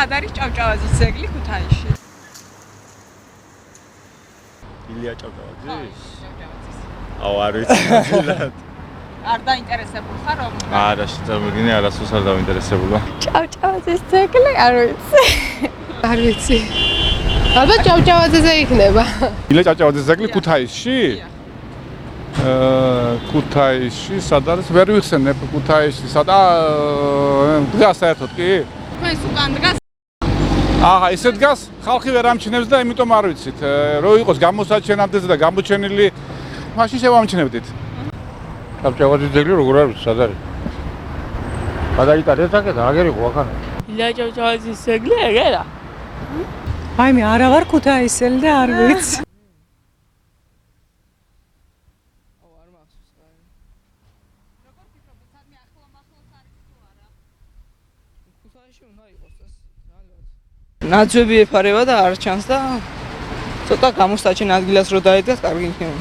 სად არის ჭავჭავაძის ძეგლი ქუთაისში? ილია ჭავჭავაძის? ჭავჭავაძის. აუ არ ვიცი ნამდვილად. არ დაინტერესებულ ხარ რომ? არა, შეწამებინე არასდროს არ დავინტერესებულა. ჭავჭავაძის ძეგლი არ ვიცი. არ ვიცი. ალბათ ჭავჭავაძეზე იქნება. ილია ჭავჭავაძის ძეგლი ქუთაისში? ქუთაისში სად არის? ვერ ვიხსენებ ქუთაისში სადა დგას საერთოდ კი? თქვენს უკან დგას აჰა, ესე დგას? ხალხი ვერ ამჩნევს და იმიტომ არ ვიცით. რო იყოს გამოსაჩენამდეზე და გამოჩენილი, მაშინ შევამჩნევდით. ჭავჭავაძის ძეგლი როგორ არის? სად არის? გადაიტანეთ აქეთ, აგერ იყო ახლა. ილია ჭავჭავაძის ძეგლი ეგერა? აი მე არა ვარ ქუთაისელი და არ ვიცი. ნაძვები ეფარება და არ ჩანს და ცოტა გამოსაჩენ ადგილას რო დაედგას, კარგი იქნება.